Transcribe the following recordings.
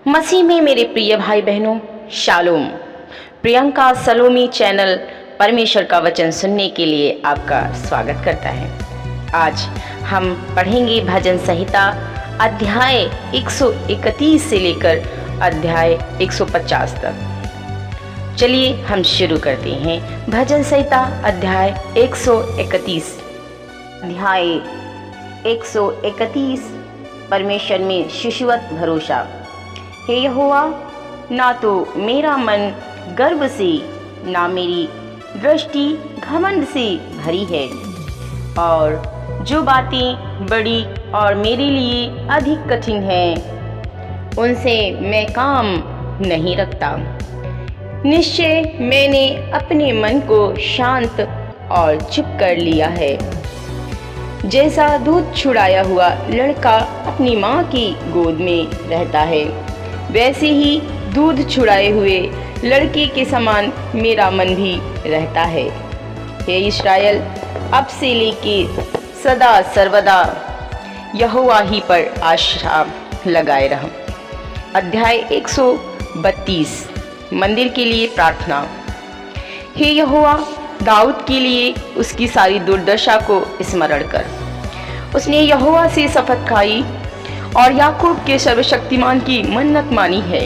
मसीह में मेरे प्रिय भाई बहनों, शालोम। प्रियंका सलोमी चैनल परमेश्वर का वचन सुनने के लिए आपका स्वागत करता है। आज हम पढ़ेंगे भजन संहिता अध्याय 131 से लेकर अध्याय 150 तक। चलिए हम शुरू करते हैं। भजन संहिता अध्याय 131। अध्याय 131, परमेश्वर में शिशुवत भरोसा। हे यहोवा, ना तो मेरा मन गर्व से, ना मेरी दृष्टि घमंड से भरी है, और जो बातें बड़ी और मेरे लिए अधिक कठिन हैं, उनसे मैं काम नहीं रखता। निश्चय मैंने अपने मन को शांत और चुप कर लिया है। जैसा दूध छुड़ाया हुआ लड़का अपनी माँ की गोद में रहता है, वैसे ही दूध छुड़ाए हुए लड़के के समान मेरा मन भी रहता है। हे इस्राएल, अब से लेके सदा सर्वदा यहोवा ही पर आशा लगाए रह। अध्याय 132, मंदिर के लिए प्रार्थना। हे यहोवा, दाऊद के लिए उसकी सारी दुर्दशा को स्मरण कर। उसने यहोवा से शपथ खाई और याकूब के सर्वशक्तिमान की मन्नत मानी है।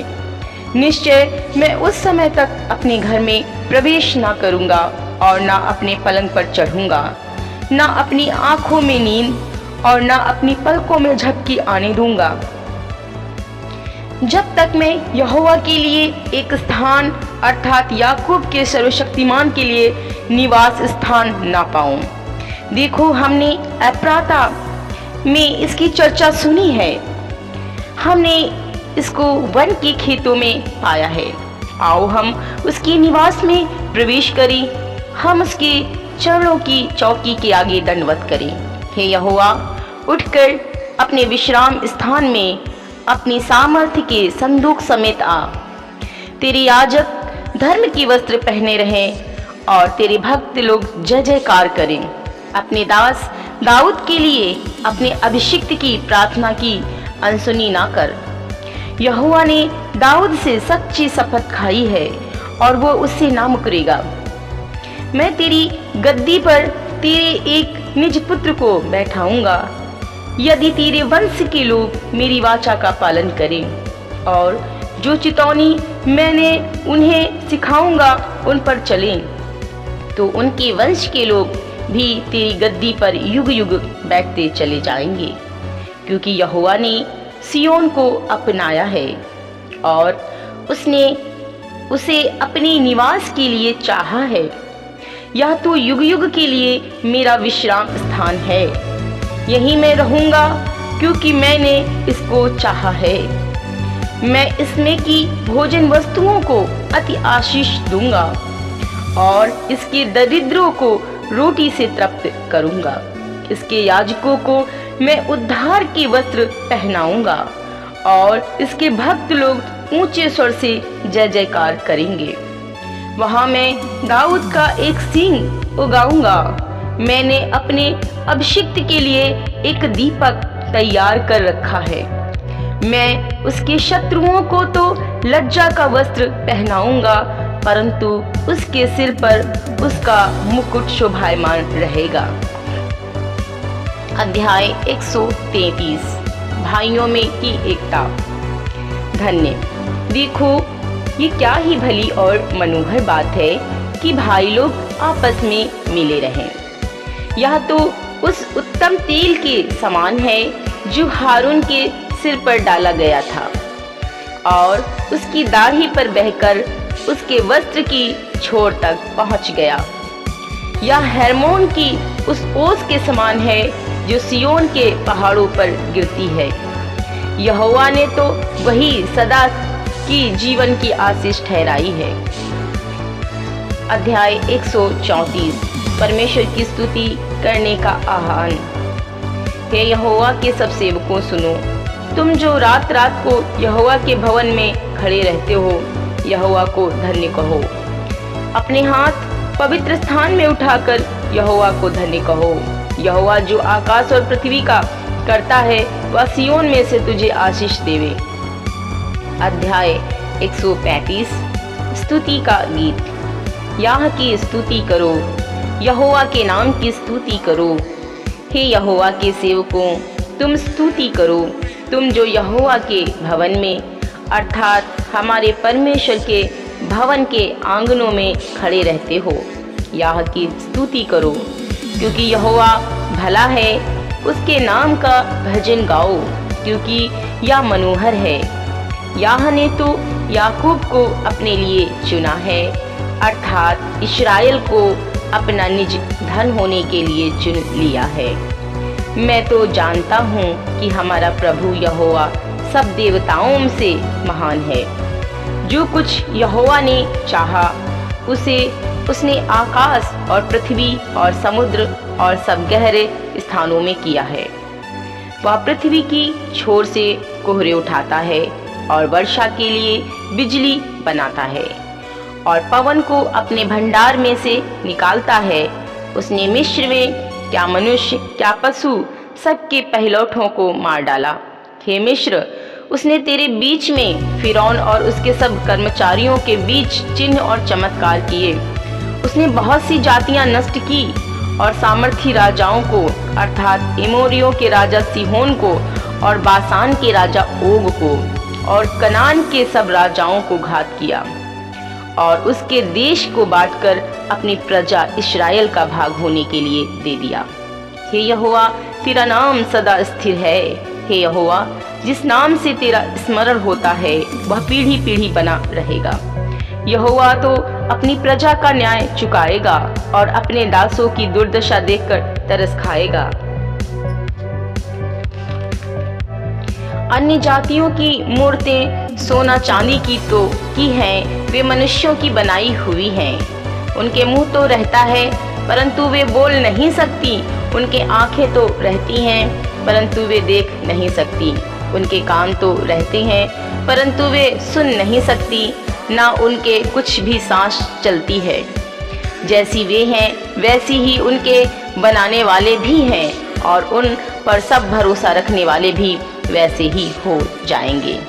निश्चय मैं उस समय तक अपने घर में प्रवेश ना करूँगा और ना अपने पलंग पर चढ़ूँगा, ना अपनी आँखों में नींद और ना अपनी पलकों में झपकी आने दूँगा, जब तक मैं यहोवा के लिए एक स्थान अर्थात याकूब के सर्वशक्तिमान के लिए निवास स्थान ना पाऊँ। देखो, हमने एप्राता में इसकी चर्चा सुनी है, हमने इसको वन के खेतों में पाया है। आओ हम उसके निवास में प्रवेश करें, हम उसके चरणों की चौकी के आगे दंडवत करें। हे यहोवा, उठकर अपने विश्राम स्थान में अपनी सामर्थ्य के संदूक समेत आ। तेरे याजक धर्म की वस्त्र पहने रहें और तेरे भक्त लोग जय जयकार करें। अपने दास दाऊद के लिए अपने अभिषिक्त की प्रार्थना की अनसुनी ना कर। यहोवा ने दाऊद से सच्ची शपथ खाई है और वो उससे ना मुकरेगा। मैं तेरी गद्दी पर तेरे एक निज पुत्र को बैठाऊंगा, यदि तेरे वंश के लोग मेरी वाचा का पालन करें और जो चितौनी मैंने उन्हें सिखाऊंगा उन पर चलें, तो उनके वंश के लोग भी तेरी गद्दी पर युग युग बैठते चले जाएंगे। क्योंकि यहोवा ने सियोन को अपनाया है और उसने उसे अपने निवास के लिए चाहा है। यह तो युग युग के लिए मेरा विश्राम स्थान है। यहीं मैं रहूंगा, क्योंकि मैंने इसको चाहा है। मैं इसमें की भोजन वस्तुओं को अति आशीष दूंगा और इसके दरिद्रों को रोटी से तृप्त करूंगा। इसके याजकों को मैं उद्धार के वस्त्र पहनाऊंगा और इसके भक्त लोग ऊंचे स्वर से जय जयकार करेंगे। वहां मैं दाऊद का एक सींग उगाऊंगा। मैंने अपने अभिषिक्त के लिए एक दीपक तैयार कर रखा है। मैं उसके शत्रुओं को तो लज्जा का वस्त्र पहनाऊंगा, परंतु उसके सिर पर उसका मुकुट शोभायमान रहेगा। अध्याय 133, भाइयों में की एकता। धन्य, देखो, ये क्या ही भली और मनोहर बात है कि भाई लोग आपस में मिले रहें। यह तो उस उत्तम तेल के समान है जो हारून के सिर पर डाला गया था और उसकी दाढ़ी पर बहकर उसके वस्त्र की छोर तक पहुंच गया। यह हेर्मोन की उस ओस के समान है जो सियोन के पहाड़ों पर गिरती है। यहोवा ने तो वही सदा की जीवन की आशीष ठहराई है। अध्याय 134, परमेश्वर की स्तुति करने का आह्वान। हे यहोवा के सब सेवकों, सुनो, तुम जो रात रात को यहोवा के भवन में खड़े रहते हो, यहोवा को धन्य कहो। अपने हाथ पवित्र स्थान में उठाकर यहोवा को धन्य कहो। यहोवा जो आकाश और पृथ्वी का करता है, वह सियोन में से तुझे आशीष देवे। अध्याय 135 स्तुति का गीत। याह की स्तुति करो, यहोवा के नाम की स्तुति करो। हे यहोवा के सेवकों, तुम स्तुति करो, तुम जो यहोवा के भवन में अर्थात हमारे परमेश्वर के भवन के आंगनों में खड़े रहते हो। याह की स्तुति करो, क्योंकि यहोवा भला है, उसके नाम का भजन गाओ, क्योंकि यह मनोहर है। याह ने तो याकूब को अपने लिए चुना है, अर्थात इस्राएल को अपना निज धन होने के लिए चुन लिया है। मैं तो जानता हूँ कि हमारा प्रभु यहोवा सब देवताओं से महान है। जो कुछ यहोवा ने चाहा उसे उसने आकाश और पृथ्वी और समुद्र और सब गहरे स्थानों में किया है। वह पृथ्वी की छोर से कोहरे उठाता है और वर्षा के लिए बिजली बनाता है और पवन को अपने भंडार में से निकालता है। उसने मिस्र में क्या मनुष्य क्या पशु सबके पहिलौठों को मार डाला। हे मिस्र, उसने तेरे बीच में फिरौन और उसके सब कर्मचारियों के बीच चिन्ह और चमत्कार किए। उसने बहुत सी जातियां नष्ट की और सामर्थी राजाओं को अर्थात एमोरियों के राजा सिहोन को और बासान के राजा ओग को और कनान के सब राजाओं को घात किया और उसके देश को बांटकर अपनी प्रजा इस्राएल का भाग होने के लिए दे दिया। हे यहोवा, तेरा नाम सदा स्थिर है। हे यहोवा, जिस नाम से तेरा स्मरण होता है वह पीढ़ी पीढ़ी बना रहेगा। यहोवा तो अपनी प्रजा का न्याय चुकाएगा और अपने दासों की दुर्दशा देखकर तरस खाएगा। अन्य जातियों की मूर्तें सोना चांदी की हैं, वे मनुष्यों की बनाई हुई हैं। उनके मुंह तो रहता है परंतु वे बोल नहीं सकती, उनके आंखें तो रहती हैं परंतु वे देख नहीं सकती, उनके कान तो रहते हैं परंतु वे सुन नहीं सकती, ना उनके कुछ भी सांस चलती है। जैसी वे हैं वैसी ही उनके बनाने वाले भी हैं और उन पर सब भरोसा रखने वाले भी वैसे ही हो जाएंगे।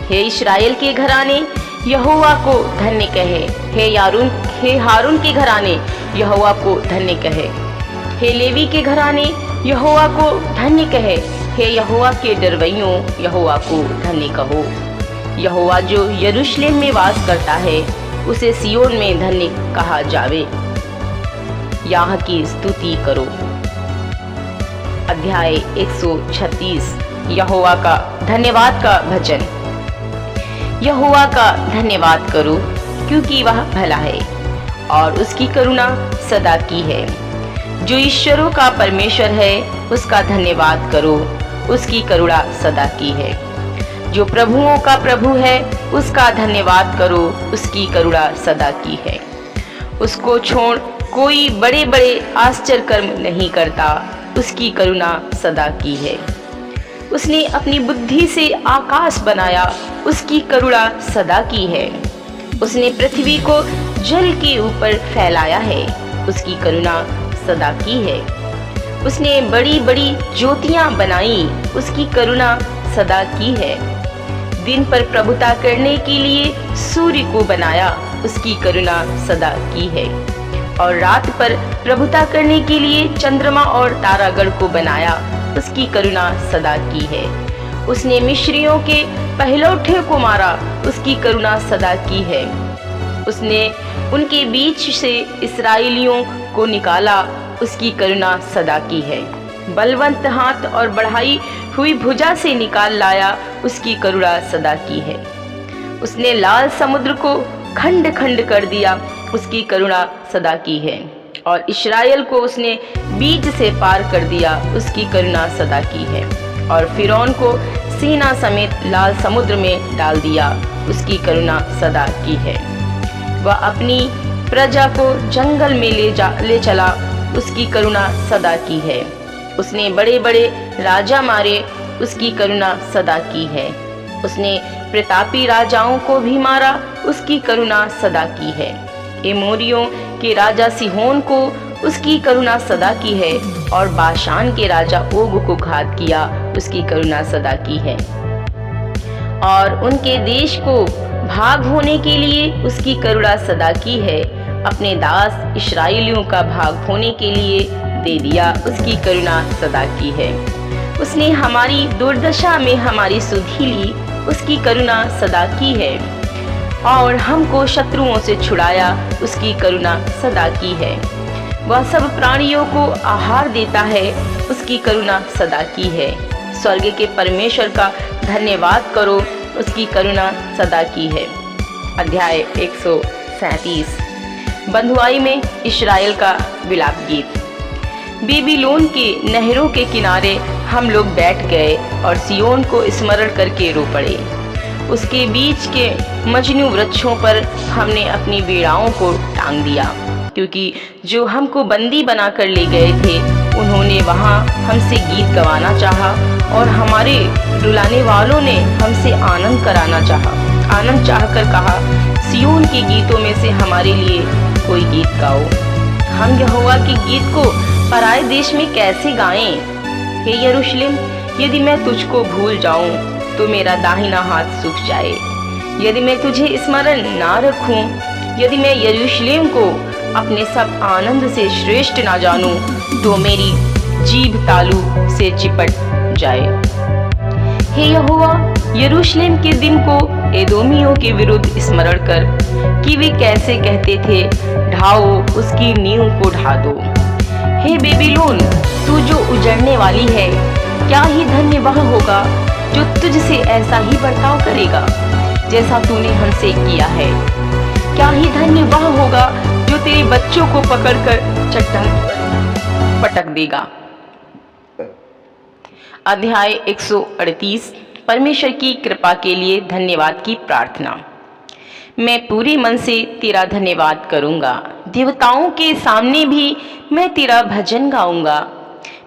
हे इस्राएल के घराने, यहोवा को धन्य कहे। हे हारून के घराने, यहोवा को धन्य कहे। हे लेवी के घराने, यहोवा को धन्य कहे। हे यहोवा के डरवैयों, यहोवा को धन्य कहो। यहोवा जो यरूशलेम में वास करता है उसे सियोन में धन्य कहा जावे। याह की स्तुति करो। अध्याय 136 यहोवा का धन्यवाद का भजन। यहोवा का धन्यवाद करो, क्योंकि वह भला है और उसकी करुणा सदा की है। जो ईश्वरों का परमेश्वर है उसका धन्यवाद करो, उसकी करुणा सदा की है। जो प्रभुओं का प्रभु है उसका धन्यवाद करो, उसकी करुणा सदा की है। उसको छोड़ कोई बड़े बड़े आश्चर्य कर्म नहीं करता, उसकी करुणा सदा की है। उसने अपनी बुद्धि से आकाश बनाया, उसकी करुणा सदा की है। उसने पृथ्वी को जल के ऊपर फैलाया है, उसकी करुणा सदा की है। उसने बड़ी बड़ी ज्योतियां बनाई, उसकी करुणा सदा की है। दिन पर प्रभुता करने के लिए सूर्य को बनाया, उसकी करुणा सदा की है। और रात पर प्रभुता करने के लिए चंद्रमा और तारागण को बनाया, उसकी करुणा सदा की है। उसने मिस्रियों के पहिलौठे को मारा, उसकी करुणा सदा की है। उसने उनके बीच से इस्राएलियों को निकाला, उसकी करुणा सदा की है। बलवंत हाथ और बढ़ाई हुई भुजा से निकाल लाया, उसकी करुणा सदा की है। उसने लाल समुद्र को खंड खंड कर दिया, उसकी करुणा सदा की है। और इस्राएल को उसने बीच से पार कर दिया, उसकी करुणा सदा की है। और फिरौन को सेना समेत लाल समुद्र में डाल दिया, उसकी करुणा सदा की है। वह अपनी प्रजा को जंगल में ले चला, उसकी करुणा सदा की है। उसने बड़े बड़े राजा मारे, उसकी करुणा सदा की है। उसने प्रतापी राजाओं को भी मारा, उसकी करुणा सदा की है। एमोरियों के राजा सिहोन को उसकी करुणा सदा की है। और बाशान के राजा ओग को घात किया, उसकी करुणा सदा की है। और उनके देश को भाग होने के लिए उसकी करुणा सदा की है। अपने दास इस्राएलियों का भाग होने के लिए दे दिया, उसकी करुणा सदा की है। उसने हमारी दुर्दशा में हमारी सुधि ली, उसकी करुणा सदा की है। और हमको शत्रुओं से छुड़ाया, उसकी करुणा सदा की है। वह सब प्राणियों को आहार देता है, उसकी करुणा सदा की है। स्वर्ग के परमेश्वर का धन्यवाद करो, उसकी करुणा सदा की है। अध्याय 137 बंधुआई में इस्राएल का विलाप गीत। बेबीलोन के नहरों के किनारे हम लोग बैठ गए और सियोन को स्मरण करके रो पड़े। उसके बीच के मजनू वृक्षों पर हमने अपनी वीणाओं को टांग दिया, क्योंकि जो हमको बंदी बनाकर ले गए थे उन्होंने वहाँ हमसे गीत गवाना चाहा और हमारे रुलाने वालों ने हमसे आनंद कराना चाहा। आनंद चाहकर कहा, सियोन के गीतों में से हमारे लिए कोई गीत गाओ। हम यहोवा के गीत को पराए देश में कैसे गाएं? हे यरूशलेम, यदि मैं तुझको भूल जाऊं तो मेरा दाहिना हाथ सूख जाए। यदि मैं तुझे स्मरण ना रखूं, यदि मैं यरूशलेम को अपने सब आनंद से श्रेष्ठ ना जानूं, तो मेरी जीभ तालू से चिपट जाए। हे यहोवा, यरूशलेम के दिन को एदोमियों के विरुद्ध स्मरण कर कि वे कैसे कहते थे, ढाओ उसकी नींव को ढा दो। हे बेबीलोन, तू जो उजड़ने वाली है, क्या ही धन्य वह होगा जो तुझसे ऐसा ही बर्ताव करेगा जैसा तूने हमसे किया है। क्या ही धन्य वह होगा जो तेरे बच्चों को पकड़कर चट्टान पर पटक देगा। अध्याय 138 परमेश्वर की कृपा के लिए धन्यवाद की प्रार्थना। मैं पूरे मन से तेरा धन्यवाद करूंगा, देवताओं के सामने भी मैं तेरा भजन गाऊंगा।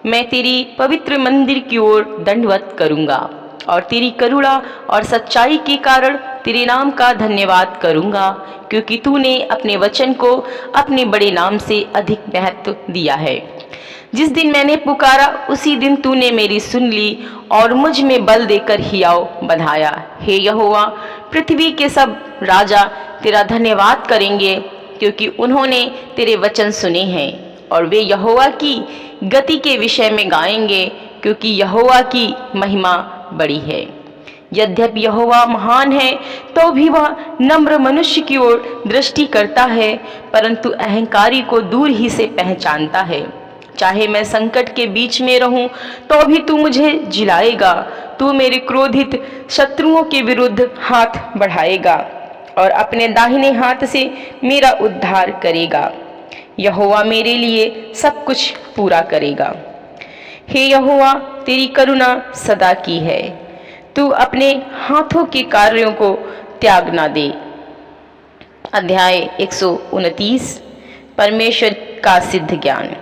मैं तेरी पवित्र मंदिर की ओर दंडवत करूंगा और तेरी करुणा और सच्चाई के कारण तेरे नाम का धन्यवाद करूंगा, क्योंकि तूने अपने वचन को अपने बड़े नाम से अधिक महत्व दिया है। जिस दिन मैंने पुकारा उसी दिन तूने मेरी सुन ली और मुझ में बल देकर हियाव बंधाया। हे यहोवा, पृथ्वी के सब राजा तेरा धन्यवाद करेंगे, क्योंकि उन्होंने तेरे वचन सुने हैं। और वे यहोवा की गति के विषय में गाएंगे, क्योंकि यहोवा की महिमा बड़ी है। यद्यपि यहोवा महान है तो भी वह नम्र मनुष्य की ओर दृष्टि करता है, परंतु अहंकारी को दूर ही से पहचानता है। चाहे मैं संकट के बीच में रहूं तो भी तू मुझे जिलाएगा। तू मेरे क्रोधित शत्रुओं के विरुद्ध हाथ बढ़ाएगा और अपने दाहिने हाथ से मेरा उद्धार करेगा। यहोवा मेरे लिए सब कुछ पूरा करेगा। हे यहोवा, तेरी करुणा सदा की है। तू अपने हाथों के कार्यों को त्याग ना दे। अध्याय 129 परमेश्वर का सिद्ध ज्ञान।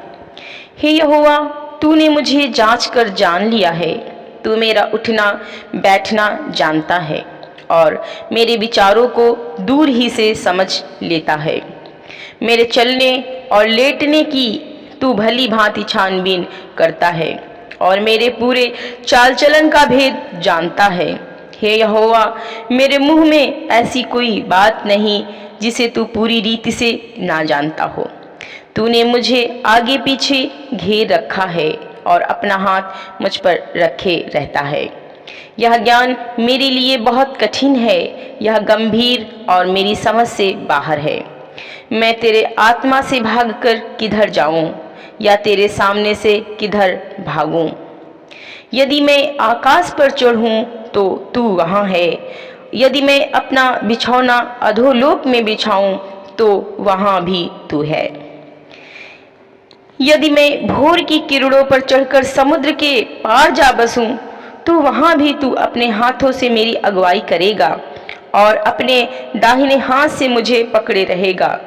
हे यहोवा, तूने मुझे जांच कर जान लिया है। तू मेरा उठना बैठना जानता है और मेरे विचारों को दूर ही से समझ लेता है। मेरे चलने और लेटने की तू भली भांति छानबीन करता है और मेरे पूरे चाल चलन का भेद जानता है। हे यहोवा, मेरे मुंह में ऐसी कोई बात नहीं जिसे तू पूरी रीति से ना जानता हो। तूने मुझे आगे पीछे घेर रखा है और अपना हाथ मुझ पर रखे रहता है। यह ज्ञान मेरे लिए बहुत कठिन है, यह गंभीर और मेरी समझ से बाहर है। मैं तेरे आत्मा से भागकर किधर जाऊं या तेरे सामने से किधर भागूं? यदि मैं आकाश पर चढ़ूं तो तू वहाँ है। यदि मैं अपना बिछौना अधोलोक में बिछाऊं तो वहाँ भी तू है। यदि मैं भोर की किरणों पर चढ़कर समुद्र के पार जा बसूं तो वहाँ भी तू अपने हाथों से मेरी अगुवाई करेगा और अपने दाहिने हाथ से मुझे पकड़े रहेगा।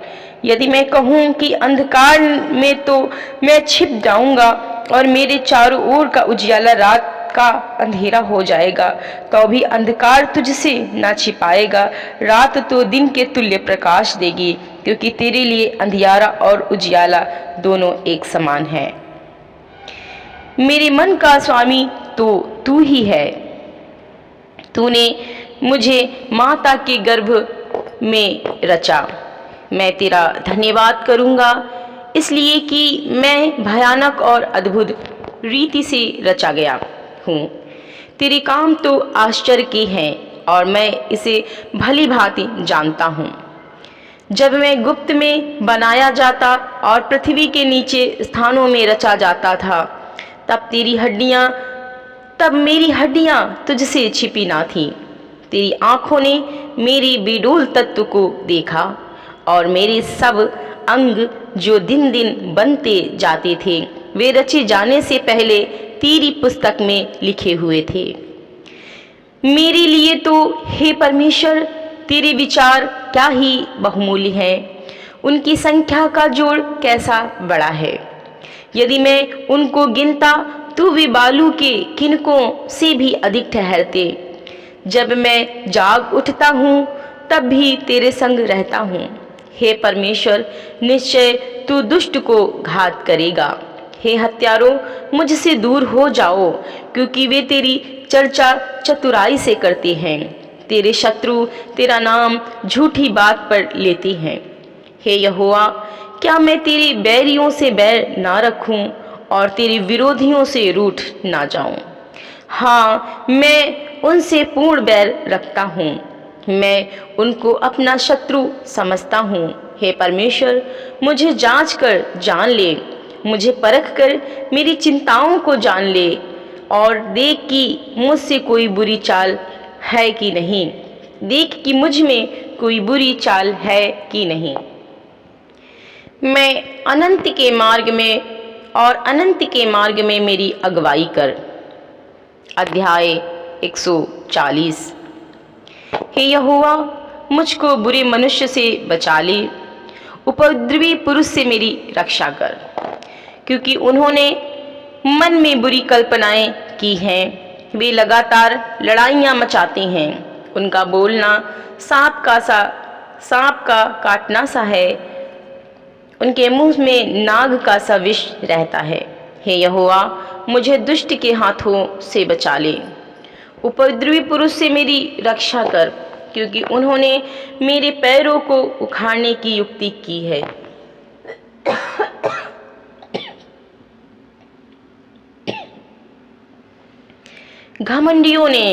यदि मैं कहूँ कि अंधकार में, तो मैं छिप जाऊंगा और मेरे चारों ओर का उजियाला रात का अंधेरा हो जाएगा, तो भी अंधकार तुझसे ना छिपाएगा। रात तो दिन के तुल्य प्रकाश देगी, क्योंकि तेरे लिए अंधियारा और उजियाला दोनों एक समान है। मेरे मन का स्वामी तो तू ही है। तूने मुझे माता के गर्भ में रचा। मैं तेरा धन्यवाद करूँगा, इसलिए कि मैं भयानक और अद्भुत रीति से रचा गया हूँ। तेरे काम तो आश्चर्य के हैं और मैं इसे भली भांति जानता हूँ। जब मैं गुप्त में बनाया जाता और पृथ्वी के नीचे स्थानों में रचा जाता था, तब मेरी हड्डियाँ तुझसे छिपी ना थीं। तेरी आँखों ने मेरी बेडौल तत्व को देखा और मेरे सब अंग जो दिन दिन बनते जाते थे, वे रचे जाने से पहले तेरी पुस्तक में लिखे हुए थे। मेरे लिए तो हे परमेश्वर, तेरे विचार क्या ही बहुमूल्य हैं। उनकी संख्या का जोड़ कैसा बड़ा है। यदि मैं उनको गिनता तो वे बालू के किनकों से भी अधिक ठहरते। जब मैं जाग उठता हूँ तब भी तेरे संग रहता हूँ। हे परमेश्वर, निश्चय तू दुष्ट को घात करेगा। हे हत्यारों, मुझसे दूर हो जाओ, क्योंकि वे तेरी चर्चा चतुराई से करते हैं। तेरे शत्रु तेरा नाम झूठी बात पर लेते हैं। हे यहोवा, क्या मैं तेरे बैरियों से बैर ना रखूं और तेरे विरोधियों से रूठ ना जाऊं? हाँ, मैं उनसे पूर्ण बैर रखता हूँ। मैं उनको अपना शत्रु समझता हूँ। हे परमेश्वर, मुझे जांच कर जान ले, मुझे परख कर मेरी चिंताओं को जान ले और देख कि मुझसे कोई बुरी चाल है कि नहीं। देख कि मुझ में कोई बुरी चाल है कि नहीं। मैं अनंत के मार्ग में मेरी अगुवाई कर। अध्याय 140। हे यहोवा, मुझको बुरे मनुष्य से बचा ले, उपद्रवी पुरुष से मेरी रक्षा कर, क्योंकि उन्होंने मन में बुरी कल्पनाएं की हैं। वे लगातार लड़ाइयाँ मचाते हैं। उनका बोलना सांप का काटना सा है। उनके मुंह में नाग का सा विष रहता है। हे यहोवा, मुझे दुष्ट के हाथों से बचा ले, उपद्रवी पुरुष से मेरी रक्षा कर, क्योंकि उन्होंने मेरे पैरों को उखाड़ने की युक्ति की है। घमंडियों ने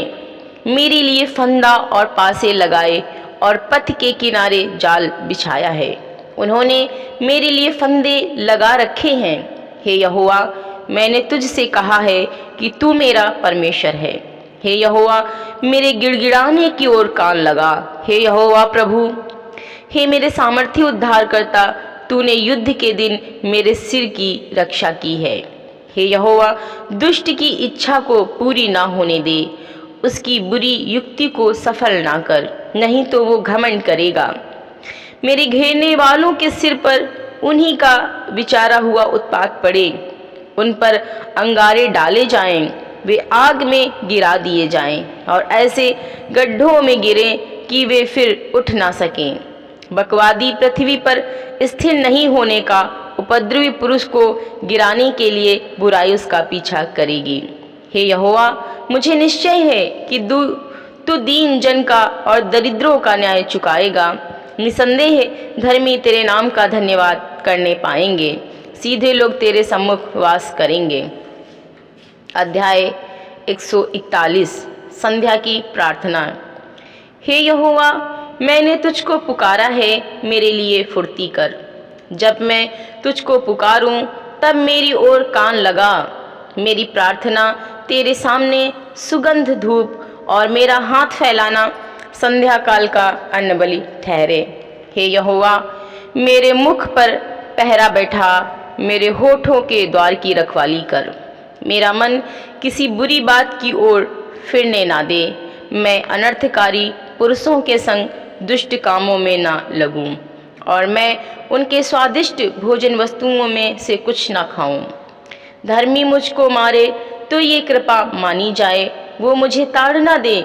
मेरे लिए फंदा और पासे लगाए और पथ के किनारे जाल बिछाया है। उन्होंने मेरे लिए फंदे लगा रखे हैं। हे यहोवा, मैंने तुझसे कहा है कि तू मेरा परमेश्वर है। हे यहोवा, मेरे गिड़गिड़ाने की ओर कान लगा। हे यहोवा प्रभु, हे मेरे सामर्थ्य उद्धारकर्ता, तूने युद्ध के दिन मेरे सिर की रक्षा की है। हे यहोवा, दुष्ट की इच्छा को पूरी ना होने दे, उसकी बुरी युक्ति को सफल ना कर, नहीं तो वो घमंड करेगा। मेरे घेरने वालों के सिर पर उन्हीं का विचारा हुआ उत्पात पड़े। उन पर अंगारे डाले जाएं, वे आग में गिरा दिए जाएं और ऐसे गड्ढों में गिरें कि वे फिर उठ ना सकें। बकवादी पृथ्वी पर स्थिर नहीं होने का उपद्रवी पुरुष को गिराने के लिए बुराई उसका पीछा करेगी। हे यहोवा, मुझे निश्चय है कि तू दीन जन का और दरिद्रों का न्याय चुकाएगा। निसंदेह धर्मी तेरे नाम का धन्यवाद करने पाएंगे। सीधे लोग तेरे सम्मुख वास करेंगे। अध्याय 141। संध्या की प्रार्थना। हे यहोवा, मैंने तुझको पुकारा है, मेरे लिए फुर्ती कर। जब मैं तुझको पुकारूं तब मेरी ओर कान लगा। मेरी प्रार्थना तेरे सामने सुगंध धूप और मेरा हाथ फैलाना संध्या काल का अन्न बलि ठहरे। हे यहोवा, मेरे मुख पर पहरा बैठा, मेरे होठों के द्वार की रखवाली कर। मेरा मन किसी बुरी बात की ओर फिरने ना दे। मैं अनर्थकारी पुरुषों के संग दुष्ट कामों में ना लगूं और मैं उनके स्वादिष्ट भोजन वस्तुओं में से कुछ ना खाऊं। धर्मी मुझको मारे तो ये कृपा मानी जाए, वो मुझे ताड़ ना दे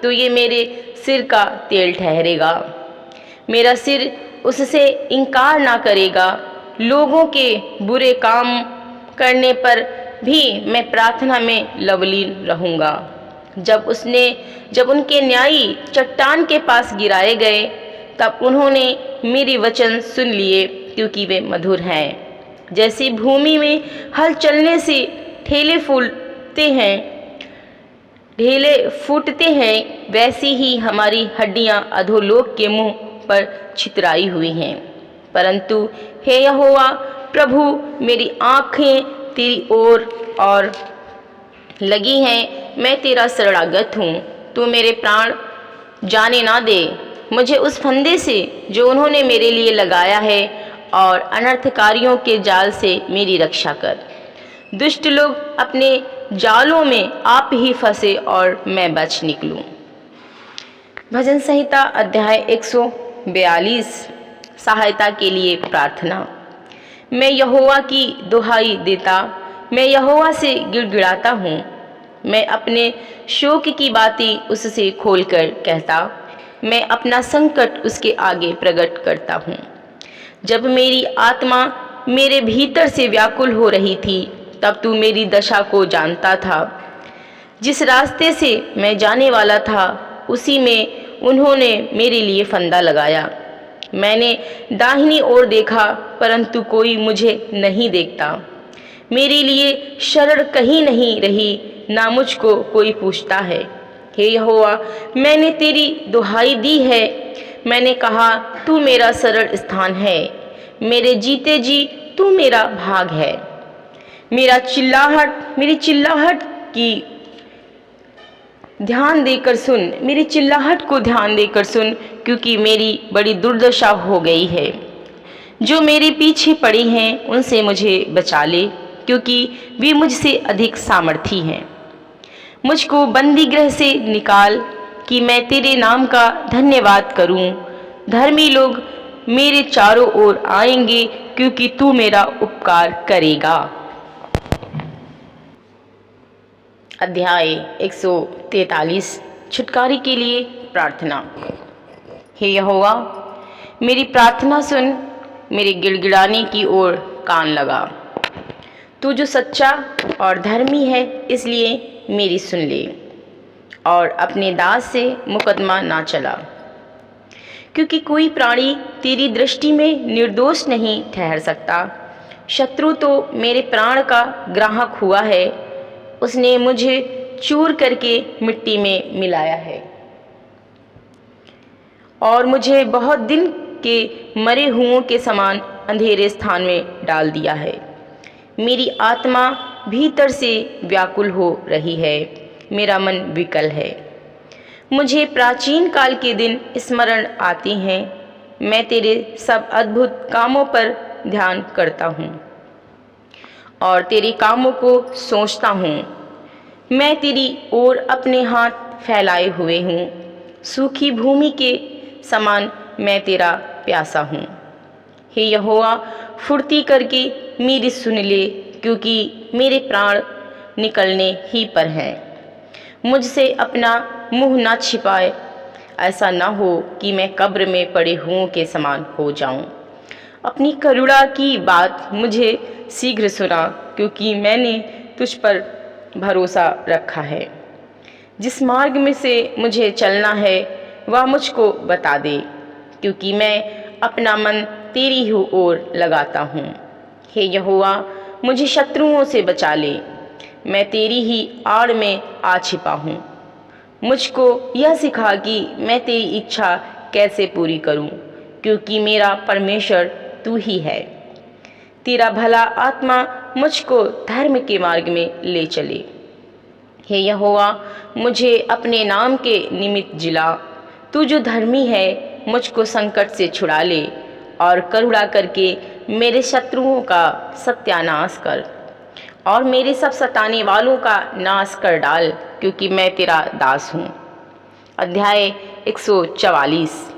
तो ये मेरे सिर का तेल ठहरेगा। मेरा सिर उससे इनकार ना करेगा। लोगों के बुरे काम करने पर भी मैं प्रार्थना में लवलीन रहूँगा। जब उनके न्यायी चट्टान के पास गिराए गए, तब उन्होंने मेरे वचन सुन लिए, क्योंकि वे मधुर हैं। जैसे भूमि में हल चलने से ढेले फूटते हैं, वैसी ही हमारी हड्डियां अधोलोक के मुंह पर छितराई हुई हैं। परंतु हे यहोवा प्रभु, मेरी आँखें तेरी ओर और लगी हैं, मैं तेरा शरणागत हूँ। तू मेरे प्राण जाने ना दे, मुझे उस फंदे से जो उन्होंने मेरे लिए लगाया है, और अनर्थकारियों के जाल से मेरी रक्षा कर। दुष्ट लोग अपने जालों में आप ही फंसे और मैं बच निकलूं। भजन संहिता अध्याय 142। सहायता के लिए प्रार्थना। मैं यहोवा की दुहाई देता, मैं यहोवा से गिड़गिड़ाता हूँ। मैं अपने शोक की बातें उससे खोलकर कहता, मैं अपना संकट उसके आगे प्रकट करता हूँ। जब मेरी आत्मा मेरे भीतर से व्याकुल हो रही थी, तब तू मेरी दशा को जानता था। जिस रास्ते से मैं जाने वाला था, उसी में उन्होंने मेरे लिए फंदा लगाया। मैंने दाहिनी ओर देखा, परंतु कोई मुझे नहीं देखता। मेरे लिए शरण कहीं नहीं रही, ना मुझको कोई पूछता है। हे यहोवा, मैंने तेरी दुहाई दी है। मैंने कहा, तू मेरा सरल स्थान है। मेरे जीते जी तू मेरा भाग है। मेरी चिल्लाहट को ध्यान देकर सुन, क्योंकि मेरी बड़ी दुर्दशा हो गई है। जो मेरे पीछे पड़ी हैं, उनसे मुझे बचा ले, क्योंकि वे मुझसे अधिक सामर्थी हैं। मुझको बंदी गृह से निकाल, कि मैं तेरे नाम का धन्यवाद करूं। धर्मी लोग मेरे चारों ओर आएंगे, क्योंकि तू मेरा उपकार करेगा। अध्याय 143। छुटकारे के लिए प्रार्थना। हे यहोवा, मेरी प्रार्थना सुन, मेरे गिड़गिड़ाने की ओर कान लगा। तू जो सच्चा और धर्मी है, इसलिए मेरी सुन ले, और अपने दास से मुकदमा ना चला। क्योंकि कोई प्राणी तेरी दृष्टि में निर्दोष नहीं ठहर सकता। शत्रु तो मेरे प्राण का ग्राहक हुआ है, उसने मुझे चूर करके मिट्टी में मिलाया है, और मुझे बहुत दिन के मरे हुओं के समान अंधेरे स्थान में डाल दिया है। मेरी आत्मा भीतर से व्याकुल हो रही है, मेरा मन विकल है। मुझे प्राचीन काल के दिन स्मरण आते हैं। मैं तेरे सब अद्भुत कामों पर ध्यान करता हूँ और तेरे कामों को सोचता हूँ। मैं तेरी ओर अपने हाथ फैलाए हुए हूँ। सूखी भूमि के समान मैं तेरा प्यासा हूँ। हे यहोवा, फुर्ती करके मेरी सुन ले, क्योंकि मेरे प्राण निकलने ही पर हैं। मुझसे अपना मुंह ना छिपाए, ऐसा ना हो कि मैं कब्र में पड़े हुओं के समान हो जाऊं। अपनी करुणा की बात मुझे शीघ्र सुना, क्योंकि मैंने तुझ पर भरोसा रखा है। जिस मार्ग में से मुझे चलना है, वह मुझको बता दे, क्योंकि मैं अपना मन तेरी ही ओर लगाता हूँ। हे यहोवा, मुझे शत्रुओं से बचा ले, मैं तेरी ही आड़ में आ छिपा हूँ। मुझको यह सिखा कि मैं तेरी इच्छा कैसे पूरी करूँ, क्योंकि मेरा परमेश्वर तू ही है। तेरा भला आत्मा मुझको धर्म के मार्ग में ले चले। हे यहोवा, मुझे अपने नाम के निमित्त जिला। तू जो धर्मी है, मुझको संकट से छुड़ा ले, और करुणा करके मेरे शत्रुओं का सत्यानाश कर, और मेरे सब सताने वालों का नाश कर डाल, क्योंकि मैं तेरा दास हूँ। अध्याय 144।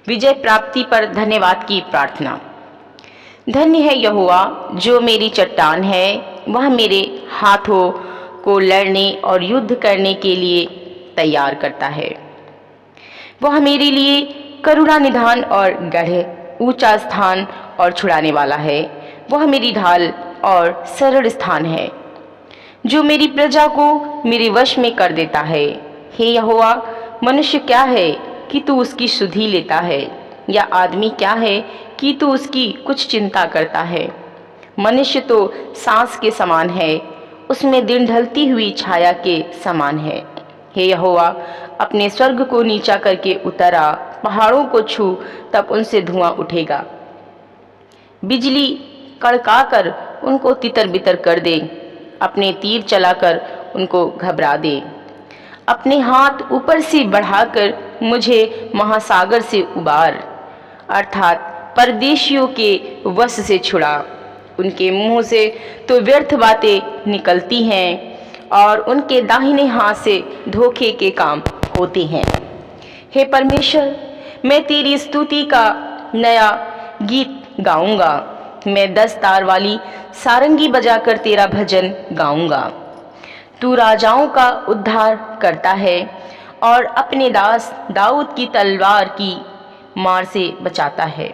विजय प्राप्ति पर धन्यवाद की प्रार्थना। धन्य है यहोवा, जो मेरी चट्टान है। वह मेरे हाथों को लड़ने और युद्ध करने के लिए तैयार करता है। वह मेरे लिए करुणा निधान और गढ़, ऊंचा स्थान और छुड़ाने वाला है। वह मेरी ढाल और सरल स्थान है। जो मेरी प्रजा को मेरे वश में कर देता है। हे यहोवा, मनुष्य क्या है कि तू उसकी सुधि लेता है, या आदमी क्या है कि तू उसकी कुछ चिंता करता है। मनुष्य तो सांस के समान है, उसमें दिन ढलती हुई छाया के समान है। हे यहोवा, अपने स्वर्ग को नीचा करके उतर आ, पहाड़ों को छू, तब उनसे धुआं उठेगा। बिजली कड़काकर उनको तितर बितर कर दे, अपने तीर चलाकर उनको घबरा दे। अपने हाथ ऊपर से बढ़ाकर मुझे महासागर से उबार, अर्थात परदेशियों के वश से छुड़ा। उनके मुंह से तो व्यर्थ बातें निकलती हैं और उनके दाहिने हाथ से धोखे के काम होते हैं। हे परमेश्वर, मैं तेरी स्तुति का नया गीत गाऊंगा। मैं 10 तार वाली सारंगी बजाकर तेरा भजन गाऊंगा। तू राजाओं का उद्धार करता है और अपने दास दाऊद की तलवार की मार से बचाता है।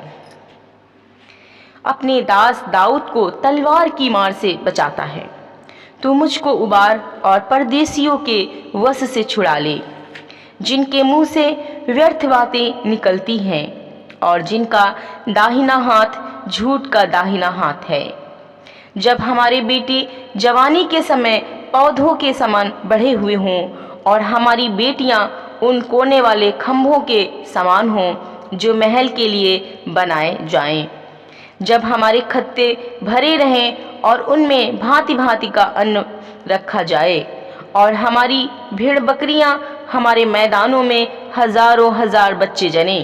अपने दास दाऊद को तलवार की मार से बचाता है। तू मुझको उबार और परदेशियों के वश से छुड़ा ले, जिनके मुंह से व्यर्थ बातें निकलती हैं और जिनका दाहिना हाथ झूठ का दाहिना हाथ है। जब हमारे बेटे जवानी के समय पौधों के समान बढ़े हुए हों और हमारी बेटियां उन कोने वाले खंभों के समान हों जो महल के लिए बनाए जाएं। जब हमारे खत्ते भरे रहें और उनमें भांति भांति का अन्न रखा जाए और हमारी भेड़ बकरियां हमारे मैदानों में हजारों हजार बच्चे जने।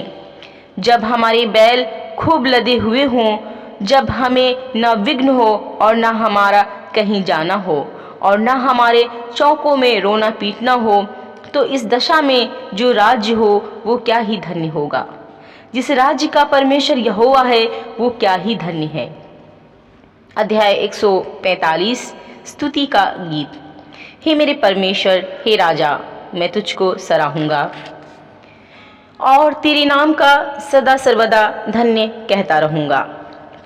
जब हमारे बैल खूब लदे हुए हों, जब हमें न विघ्न हो और न हमारा कहीं जाना हो और न हमारे चौकों में रोना पीटना हो, तो इस दशा में जो राज्य हो वो क्या ही धन्य होगा। जिस राज्य का परमेश्वर यहोवा है वो क्या ही धन्य है। अध्याय 145 स्तुति का गीत। हे मेरे परमेश्वर, हे राजा, मैं तुझको सराहूंगा और तेरे नाम का सदा सर्वदा धन्य कहता रहूंगा।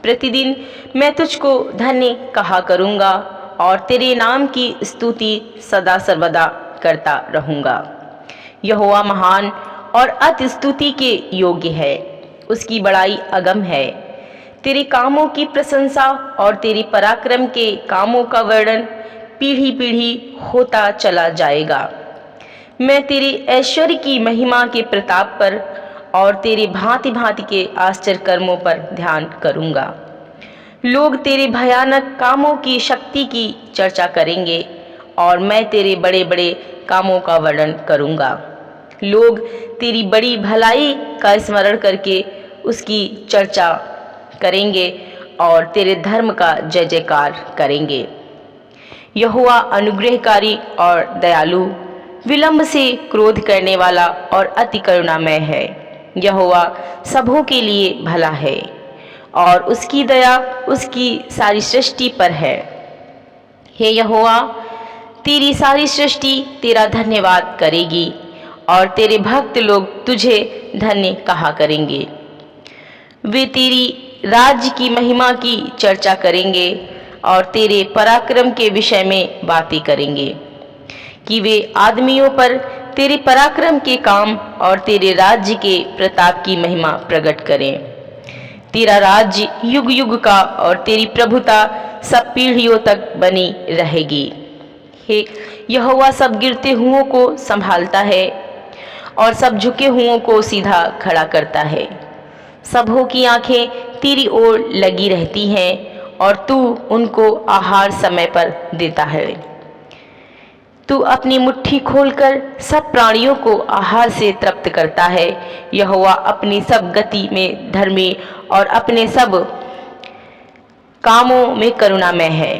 प्रतिदिन मैं तुझको धन्य कहा करूंगा और तेरे नाम की स्तुति सदा सर्वदा करता रहूंगा। यहोवा महान और अति स्तुति के योग्य है, उसकी बड़ाई अगम है। तेरे कामों की प्रशंसा और तेरे पराक्रम के कामों का वर्णन पीढ़ी पीढ़ी होता चला जाएगा। मैं तेरे ऐश्वर्य की महिमा के प्रताप पर और तेरे भांति भांति के आश्चर्य कर्मों पर ध्यान करूंगा। लोग तेरे भयानक कामों की शक्ति की चर्चा करेंगे और मैं तेरे बड़े बड़े कामों का वर्णन करूंगा। लोग तेरी बड़ी भलाई का स्मरण करके उसकी चर्चा करेंगे और तेरे धर्म का जय जयकार करेंगे। यहोवा अनुग्रहकारी और दयालु, विलंब से क्रोध करने वाला और अति करुणामय है। यहोवा सबों के लिए भला है और उसकी दया उसकी सारी सृष्टि पर है। हे यहोवा, तेरी सारी सृष्टि तेरा धन्यवाद करेगी और तेरे भक्त लोग तुझे धन्य कहा करेंगे। वे तेरी राज्य की महिमा की चर्चा करेंगे और तेरे पराक्रम के विषय में बातें करेंगे कि वे आदमियों पर तेरे पराक्रम के काम और तेरे राज्य के प्रताप की महिमा प्रकट करें। तेरा राज्य युग युग का और तेरी प्रभुता सब पीढ़ियों तक बनी रहेगी। हे यहोवा, सब गिरते हुओं को संभालता है और सब झुके हुओं को सीधा खड़ा करता है। सबों की आंखें तेरी ओर लगी रहती हैं और तू उनको आहार समय पर देता है। तू अपनी मुट्ठी खोलकर सब प्राणियों को आहार से तृप्त करता है। यहोवा अपनी सब गति में धर्मी और अपने सब कामों में करुणामय है।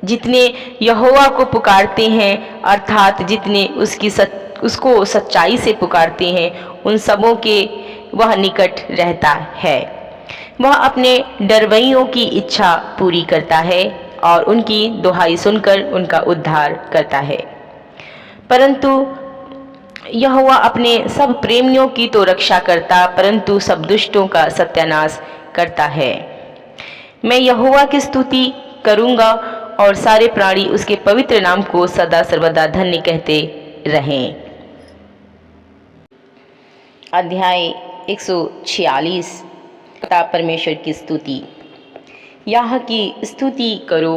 जितने यहोवा को पुकारते हैं, अर्थात जितने उसको सच्चाई से पुकारते हैं, उन सबों के वह निकट रहता है। वह अपने डरवैयों की इच्छा पूरी करता है और उनकी दुहाई सुनकर उनका उद्धार करता है। परंतु यहोवा अपने सब प्रेमियों की तो रक्षा करता, परंतु सब दुष्टों का सत्यानाश करता है। मैं यहोवा की स्तुति करूंगा और सारे प्राणी उसके पवित्र नाम को सदा सर्वदा धन्य कहते रहें। अध्याय 146 पिता परमेश्वर की स्तुति। यह की स्तुति करो,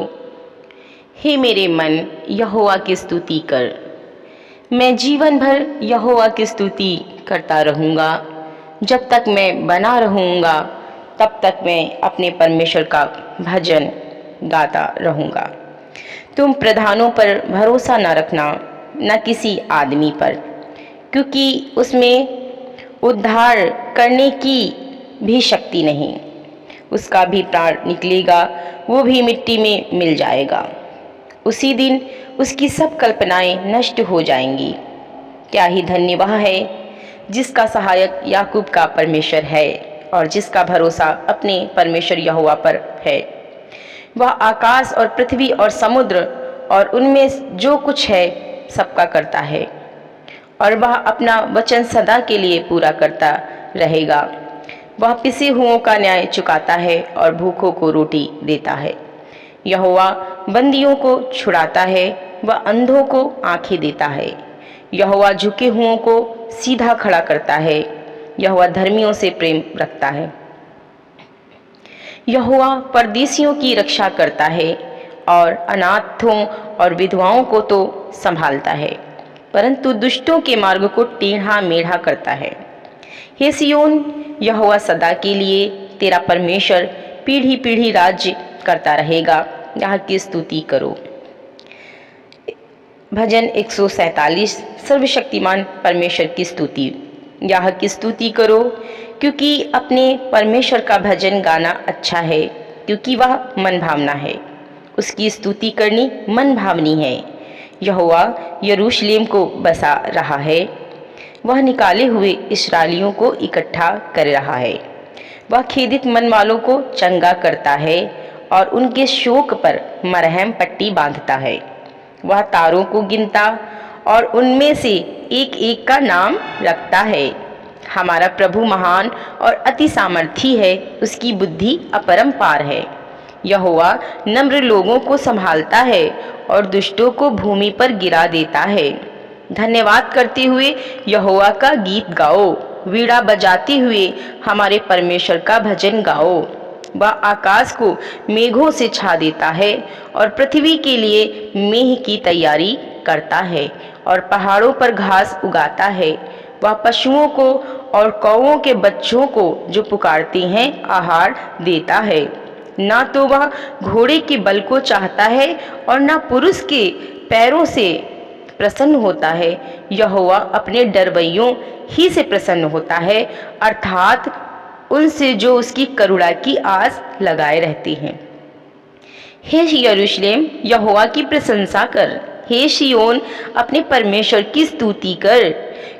हे मेरे मन, यहोवा की स्तुति कर। मैं जीवन भर यहोवा की स्तुति करता रहूँगा। जब तक मैं बना रहूँगा तब तक मैं अपने परमेश्वर का भजन गाता रहूँगा। तुम प्रधानों पर भरोसा न रखना, न किसी आदमी पर, क्योंकि उसमें उद्धार करने की भी शक्ति नहीं। उसका भी प्राण निकलेगा, वो भी मिट्टी में मिल जाएगा। उसी दिन उसकी सब कल्पनाएं नष्ट हो जाएंगी। क्या ही धन्य वह है जिसका सहायक याकूब का परमेश्वर है और जिसका भरोसा अपने परमेश्वर यहोवा पर है। वह आकाश और पृथ्वी और समुद्र और उनमें जो कुछ है सबका करता है, और वह अपना वचन सदा के लिए पूरा करता रहेगा। वह पिसे हुओं का न्याय चुकाता है और भूखों को रोटी देता है। यहोवा बंदियों को छुड़ाता है, वह अंधों को आंखें देता है। यहोवा झुके हुओं को सीधा खड़ा करता है। यहोवा धर्मियों से प्रेम रखता है। यहोवा परदेशियों की रक्षा करता है और अनाथों और विधवाओं को तो संभालता है, परंतु दुष्टों के मार्ग को टेढ़ा मेढ़ा करता है। हे सियोन, यहोवा सदा के लिए तेरा परमेश्वर पीढ़ी पीढ़ी राज्य करता रहेगा। यहाँ की स्तुति करो। भजन 147 सर्वशक्तिमान परमेश्वर की स्तुति। यहाँ की स्तुति करो, क्योंकि अपने परमेश्वर का भजन गाना अच्छा है, क्योंकि वह मन भावना है। उसकी स्तुति करनी मन भावनी है। यहोवा यरूशलेम को बसा रहा है, वह निकाले हुए इस्राएलियों को इकट्ठा कर रहा है। वह खेदित मन वालों को चंगा करता है और उनके शोक पर मरहम पट्टी बांधता है। वह तारों को गिनता और उनमें से एक एक का नाम रखता है। हमारा प्रभु महान और अति सामर्थी है, उसकी बुद्धि अपरंपार है। यहोवा नम्र लोगों को संभालता है और दुष्टों को भूमि पर गिरा देता है। धन्यवाद करते हुए यहोवा का गीत गाओ, वीणा बजाते हुए हमारे परमेश्वर का भजन गाओ। वह आकाश को मेघों से छा देता है और पृथ्वी के लिए मेह की तैयारी करता है और पहाड़ों पर घास उगाता है। वह पशुओं को और कौओं के बच्चों को जो पुकारते हैं आहार देता है। ना तो वह घोड़े के बल को चाहता है और ना पुरुष के पैरों से प्रसन्न होता है। यहोवा अपने डरवैयों ही से प्रसन्न होता है, अर्थात उनसे जो उसकी करुणा की आस लगाए रहते हैं। हे यरूशलेम, यहोवा की प्रशंसा कर। हे सियोन, अपने परमेश्वर की स्तुति कर,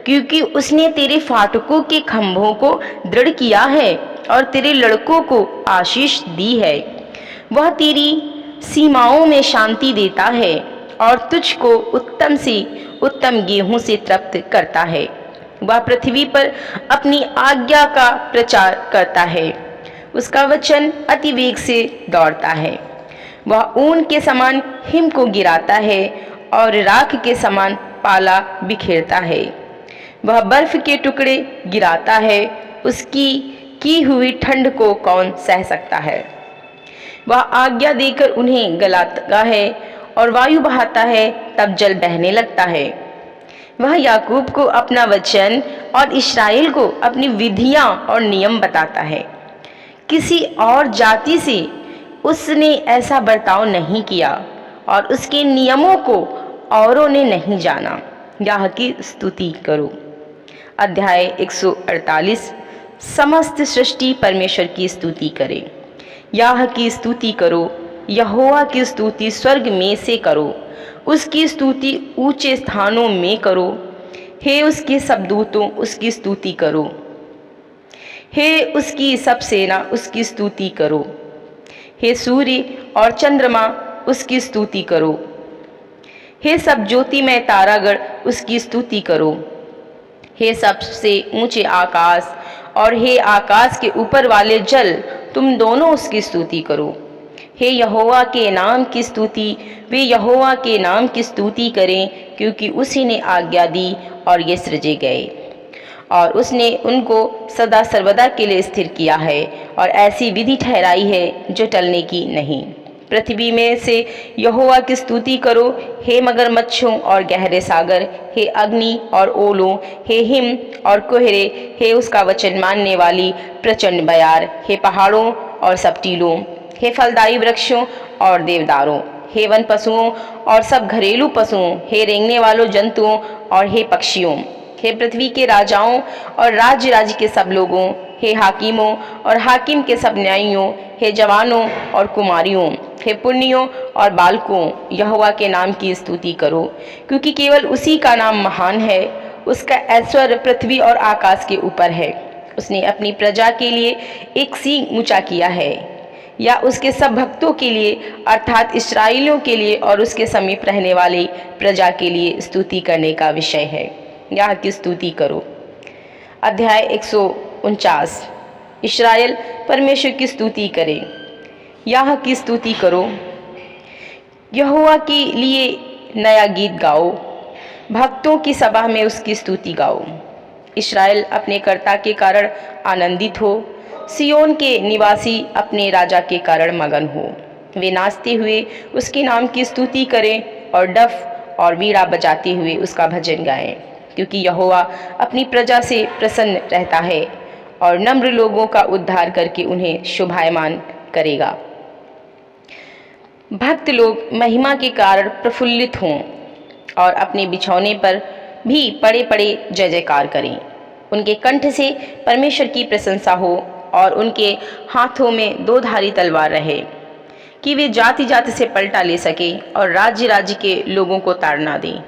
क्योंकि उसने तेरे फाटकों के खंभों को दृढ़ किया है और तेरे लड़कों को आशीष दी है। वह तेरी सीमाओं में शांति देता है और तुझको उत्तम से उत्तम गेहूं से तृप्त करता है। वह पृथ्वी पर अपनी आज्ञा का प्रचार करता है। उसका वचन अति वेग से दौड़ता है। वह ऊन के समान हिम को गिराता है और राख के समान पाला बिखेरता है। वह बर्फ के टुकड़े गिराता है, उसकी की हुई ठंड को कौन सह सकता है। वह आज्ञा देकर उन्हें गलाता है और वायु बहाता है, तब जल बहने लगता है। वह याकूब को अपना वचन और इस्राएल को अपनी विधियां और नियम बताता है। किसी और जाति से उसने ऐसा बर्ताव नहीं किया और उसके नियमों को औरों ने नहीं जाना। यह की स्तुति करो। अध्याय 148 समस्त सृष्टि परमेश्वर की स्तुति करे। यह की स्तुति करो, यहोवा की स्तुति स्वर्ग में से करो, उसकी स्तुति ऊंचे स्थानों में करो। हे उसके सब दूतों, उसकी स्तुति करो। हे उसकी सब सेना, उसकी स्तुति करो। हे सूर्य और चंद्रमा, उसकी स्तुति करो। हे सब ज्योतिमय तारागण, उसकी स्तुति करो। हे सबसे ऊंचे आकाश और हे आकाश के ऊपर वाले जल, तुम दोनों उसकी स्तुति करो। हे यहोवा के नाम की स्तुति, वे यहोवा के नाम की स्तुति करें, क्योंकि उसी ने आज्ञा दी और ये सृजे गए, और उसने उनको सदा सर्वदा के लिए स्थिर किया है, और ऐसी विधि ठहराई है जो टलने की नहीं। पृथ्वी में से यहोवा की स्तुति करो, हे मगरमच्छों और गहरे सागर, हे अग्नि और ओलों, हे हिम और कोहरे, हे उसका वचन मानने वाली प्रचंड बयार, हे पहाड़ों और सब टीलों, हे फलदायी वृक्षों और देवदारों, हे वन पशुओं और सब घरेलू पशुओं, हे रेंगने वालों जंतुओं और हे पक्षियों, हे पृथ्वी के राजाओं और राज्य के सब लोगों, हे हाकिमों और हाकिम के सब न्यायियों, हे जवानों और कुमारियों, हे पुण्यों और बालकों, यहोवा के नाम की स्तुति करो, क्योंकि केवल उसी का नाम महान है। उसका ऐश्वर्य पृथ्वी और आकाश के ऊपर है। उसने अपनी प्रजा के लिए एक सींग ऊंचा किया है, या उसके सब भक्तों के लिए अर्थात इस्राएलियों के लिए और उसके समीप रहने वाली प्रजा के लिए स्तुति करने का विषय है। यहाँ की स्तुति करो। अध्याय 149। इस्राएल परमेश्वर की स्तुति करे। यहाँ की स्तुति करो। यहोवा के लिए नया गीत गाओ, भक्तों की सभा में उसकी स्तुति गाओ। इस्राएल अपने कर्ता के कारण आनंदित हो, सियोन के निवासी अपने राजा के कारण मगन हो। वे नाचते हुए उसके नाम की स्तुति करें और डफ और वीणा बजाते हुए उसका भजन गाएं, क्योंकि यहोवा अपनी प्रजा से प्रसन्न रहता है और नम्र लोगों का उद्धार करके उन्हें शोभायमान करेगा। भक्त लोग महिमा के कारण प्रफुल्लित हों और अपने बिछौने पर भी पड़े पड़े जय जयकार करें। उनके कंठ से परमेश्वर की प्रशंसा हो और उनके हाथों में दो धारी तलवार रहे, कि वे जाति जाति से पलटा ले सके और राज्य राज्य के लोगों को ताड़ना दें,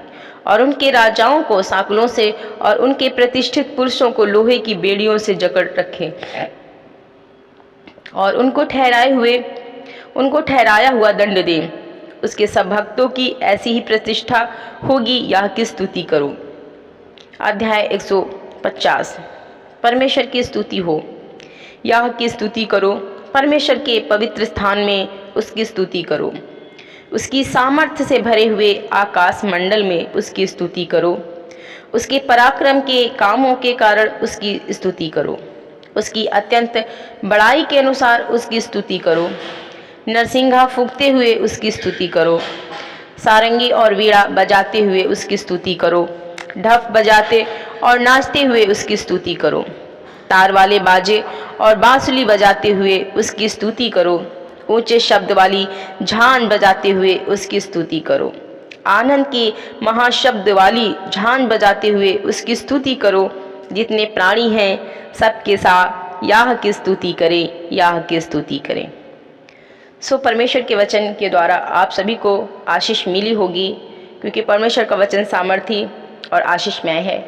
और उनके राजाओं को सांकलों से और उनके प्रतिष्ठित पुरुषों को लोहे की बेड़ियों से जकड़ रखें, और उनको ठहराया हुआ दंड दें। उसके सब भक्तों की ऐसी ही प्रतिष्ठा होगी। यह की स्तुति करो। अध्याय 150। परमेश्वर की स्तुति हो। यह की स्तुति करो। परमेश्वर के पवित्र स्थान में उसकी स्तुति करो। उसकी सामर्थ्य से भरे हुए आकाश मंडल में उसकी स्तुति करो। उसके पराक्रम के कामों के कारण उसकी स्तुति करो। उसकी अत्यंत बड़ाई के अनुसार उसकी स्तुति करो। नरसिंगा फूंकते हुए उसकी स्तुति करो। सारंगी और वीणा बजाते हुए उसकी स्तुति करो। ढफ बजाते और नाचते हुए उसकी स्तुति करो। तार वाले बाजे और बांसुरी बजाते हुए उसकी स्तुति करो। ऊंचे शब्द वाली झांझ बजाते हुए उसकी स्तुति करो। आनंद की महाशब्द वाली झांझ बजाते हुए उसकी स्तुति करो। जितने प्राणी हैं सबके साथ याह की स्तुति करें, याह की स्तुति करें। सो परमेश्वर के वचन के द्वारा आप सभी को आशीष मिली होगी, क्योंकि परमेश्वर का वचन सामर्थी और आशीषमय है।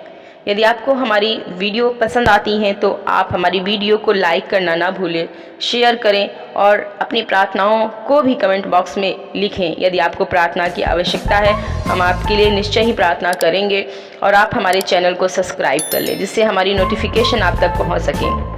यदि आपको हमारी वीडियो पसंद आती हैं तो आप हमारी वीडियो को लाइक करना ना भूलें, शेयर करें और अपनी प्रार्थनाओं को भी कमेंट बॉक्स में लिखें। यदि आपको प्रार्थना की आवश्यकता है, हम आपके लिए निश्चय ही प्रार्थना करेंगे। और आप हमारे चैनल को सब्सक्राइब कर लें, जिससे हमारी नोटिफिकेशन आप तक पहुंच सकें।